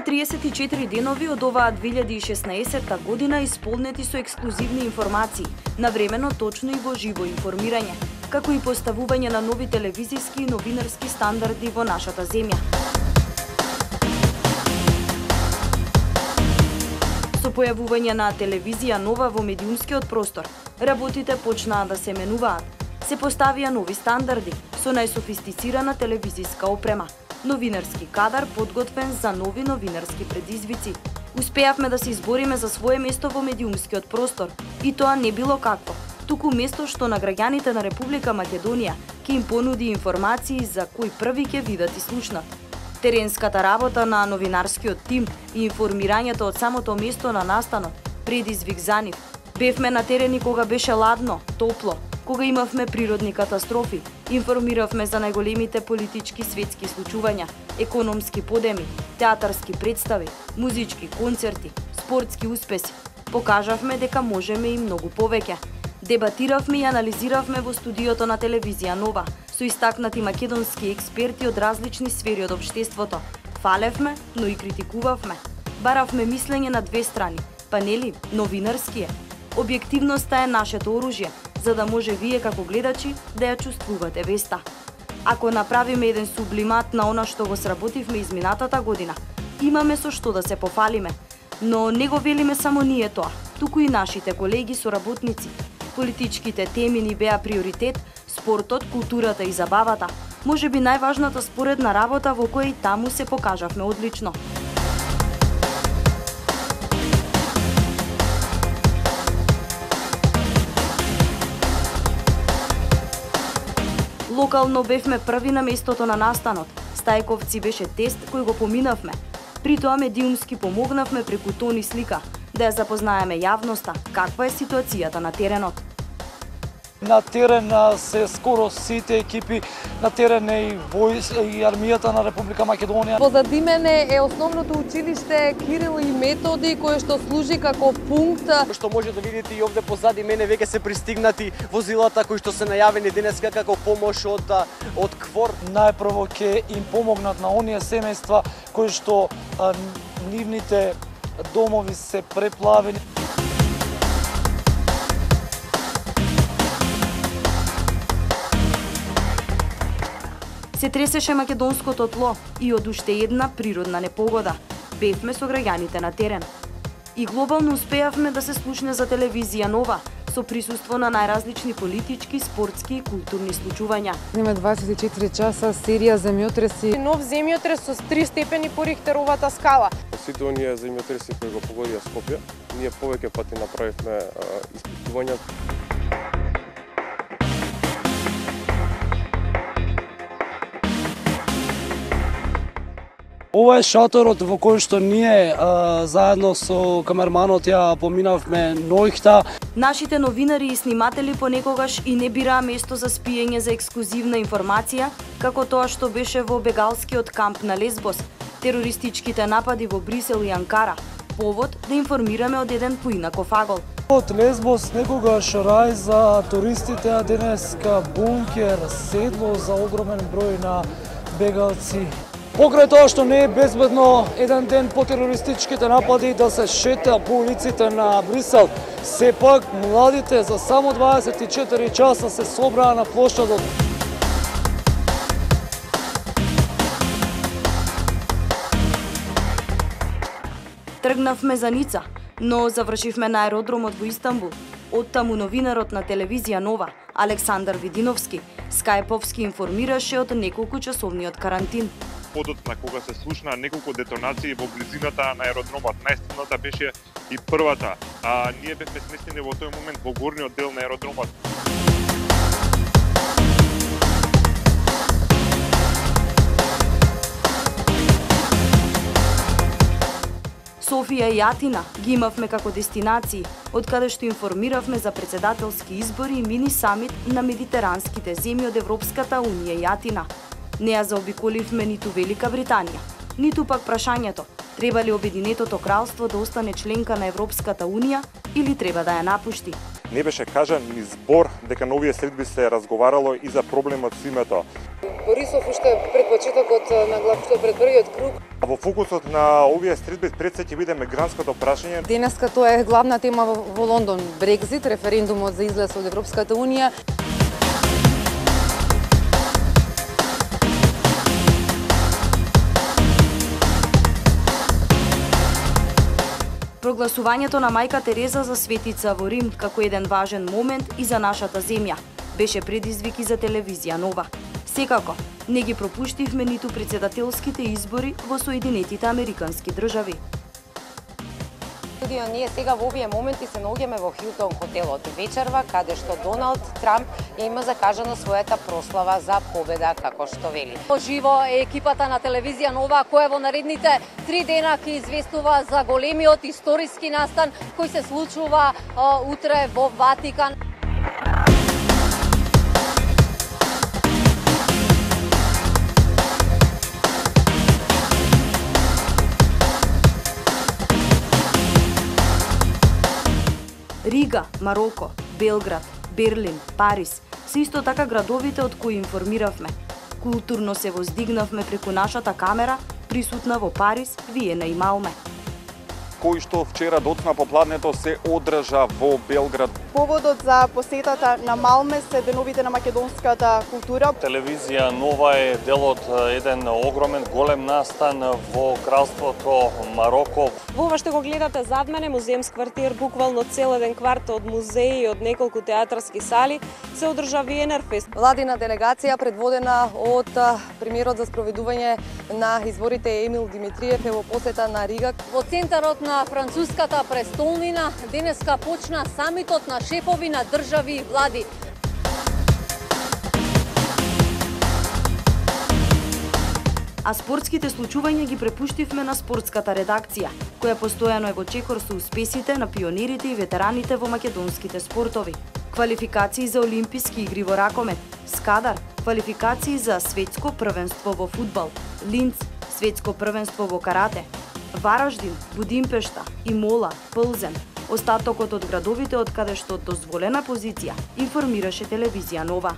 34 денови од оваа 2016 година исполнети со ексклузивни информации, навремено, точно и во живо информирање, како и поставување на нови телевизиски и новинарски стандарди во нашата земја. Со појавување на телевизија Нова во медиумскиот простор, работите почнаа да се менуваат. Се поставија нови стандарди со најсофистицирана телевизиска опрема, новинарски кадар подготвен за нови новинарски предизвици. Успеавме да се избориме за свое место во медиумскиот простор, и тоа не било какво, туку место што на граѓаните на Република Македонија ќе им понуди информации за кои први ќе видат и слушнат. Теренската работа на новинарскиот тим и информирањето од самото место на настанот предизвик за нив. Бевме на терени кога беше ладно, топло, кога имавме природни катастрофи, информиравме за најголемите политички светски случувања, економски подеми, театарски представи, музички концерти, спортски успеси. Покажавме дека можеме и многу повеќе. Дебатиравме и анализиравме во студиото на телевизија Нова со истакнати македонски експерти од различни сфери од општеството. Фалевме, но и критикувавме. Баравме мислење на две страни, па нели новинарски е. Објективноста е нашето оружје, за да може вие како гледачи да ја чувствувате веста. Ако направиме еден сублимат на она што го сработивме изминатата година, имаме со што да се пофалиме. Но не го велиме само ние тоа, туку и нашите колеги соработници. Политичките теми ни беа приоритет, спортот, културата и забавата. Можеби најважната споредна работа во која и таму се покажавме одлично. Локално бевме први на местото на настанот. Стајковци беше тест кој го поминавме. При тоа медиумски помогнавме преку тон и слика да ја запознаеме јавноста каква е ситуацијата на теренот. На терен се скоро сите екипи, на терен е и армијата на Република Македонија. Позади мене е основното училиште Кирил и Методи, кое што служи како пункт. Што може да видите и овде позади мене веќе се пристигнати возилата кои што се најавени денеска како помош од КФОР. Најпрво ќе им помогнат на оние семејства кои што нивните домови се преплавени. Се тресеше македонското тло и од уште една природна непогода. Бевме со граѓаните на терен. И глобално успеавме да се слушне за телевизија Нова, со присуство на најразлични политички, спортски и културни случувања. Има 24 часа серија земјотреси. Нов земјотрес со 3 степени по Рихтеровата скала. Сите оние земјотреси кои го погодија Скопје, ние повеќе пати направивме испитувања. Ова е шаторот во кој што ние заедно со камерманот ја поминавме ноќта. Нашите новинари и сниматели понекогаш и не бираа место за спиење за ексклузивна информација, како тоа што беше во бегалскиот камп на Лесбос, терористичките напади во Брисел и Анкара, повод да информираме од еден поинаков агол. Од Лесбос некогаш рај за туристите, а денеска бункер, седло за огромен број на бегалци. Покрај тоа што не е безбедно еден ден по терористичките напади да се шета по улиците на Брисел, сепак младите за само 24 часа се собраа на плошадот. Тргнавме за Ница, но завршивме на аеродромот во Истанбул. Оттаму новинарот на телевизија Нова, Александар Видиновски, скајповски информираше од неколку часовниот карантин. Подот на кога се слушнаа неколку детонации во близината на аеродромот. Најстината беше и првата, а ние бевме сместени во тој момент во горниот дел на аеродромот. Софија и Атина ги имавме како дестинации, од каде што информиравме за председателски избори и мини самит на медитеранските земји од Европската Унија и Атина. Не ја заобиколивме ниту Велика Британија, ниту пак прашањето треба ли Обединетото кралство да остане членка на Европската Унија или треба да ја напушти. Не беше кажан ни збор дека на овие средби се разговарало и за проблемот со името. Борисов уште пред почетокот на главното пред првиот круг. Во фокусот на овие средби пред се ќе биде мигрантското прашање. Денеска тоа е главна тема во Лондон, Брекзит, референдумот за излез од Европската унија. Прогласувањето на мајка Тереза за светица во Рим како еден важен момент и за нашата земја беше предизвик и за телевизија Нова. Секако, не ги пропуштивме ниту председателските избори во Соединетите Американски држави. Студио, ние сега во овие моменти се наоѓаме во Хилтон хотелот вечерва, каде што Доналд Трамп има закажана својата прослава за победа, како што вели. Живо е екипата на телевизија Нова, која во наредните 3 дена ќе известува за големиот историски настан кој се случува утре во Ватикан. Рига, Мароко, Белград, Берлин, Париз се исто така градовите од кои информиравме. Културно се воздигнавме преку нашата камера, присутна во Париз, Виена и Малме. Кој што вчера доцна попладнето се одржа во Белград. Поводот за посетата на Малме се деновите на македонската култура. Телевизија Нова е дел од еден огромен голем настан во кралството Мароко. Во ова што го гледате зад мене, музеумски квартир, буквално цел еден кварт од музеи и од неколку театарски сали, се одржа Виенерфест. Владина делегација предводена од премиерот за спроведување на изборите Емил Димитриев е во посета на Рига. Во центарот на француската престолнина денеска почна самитот на шефови на држави и влади. А спортските случувања ги препуштивме на спортската редакција, која постојано е во чекор со успесите на пионерите и ветераните во македонските спортови. Квалификации за Олимписки игри во ракомет, Скадар, квалификации за светско првенство во фудбал, Линц, светско првенство во карате, Вараждин, Будимпешта, Имола, Пълзен, остатокот од градовите од каде што дозволена позиција информираше телевизија Нова.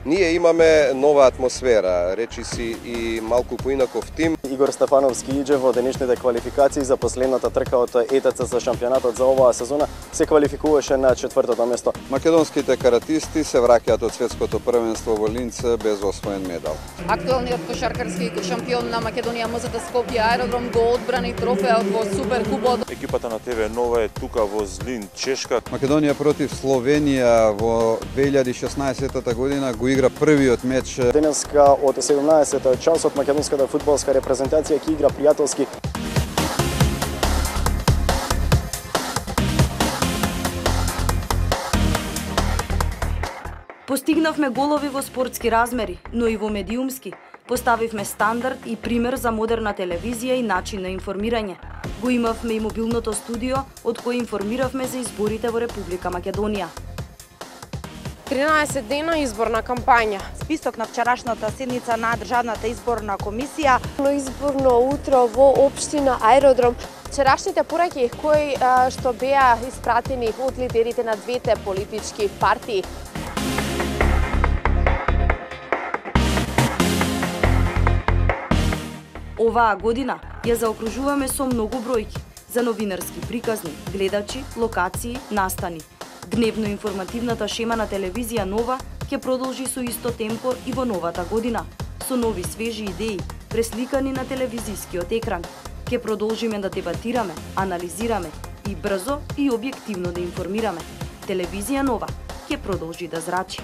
Ние имаме нова атмосфера, речиси и малку поинаков тим. Игор Стефановски иđe во денешните квалификации за последната трка од ЕТЦ за шампионатот за оваа сезона, се квалификуваше на 4-то место. Македонските каратисти се враќаат од светското првенство во Линц без освоен медал. Актуелниот кошаркарски шампион на Македонија МЗТ Скопје Аеродром го одбрани трофеот во Суперкупот. Екипата на ТВ Нова е тука во Злин, Чешка. Македонија против Словенија во 2016 година го игра првиот меч. Денеска од 17 часот македонската фудбалска репрезентација ќе игра пријателски. Постигнавме голови во спортски размери, но и во медиумски. Поставивме стандард и пример за модерна телевизија и начин на информирање. Го имавме и мобилното студио, од кој информиравме за изборите во Република Македонија. 13 дена изборна кампања. Список на вчерашната седница на Државната изборна комисија. Изборно утро во општина Аеродром. Вчерашните пораки кои што беа испратени од лидерите на двете политички партии. Оваа година ја заокружуваме со многу бројки за новинарски приказни, гледачи, локации, настани. Дневно информативната шема на телевизија Нова ќе продолжи со исто темпо и во новата година, со нови свежи идеи, пресликани на телевизискиот екран. Ќе продолжиме да дебатираме, анализираме и брзо и објективно да информираме. Телевизија Нова ќе продолжи да зрачи.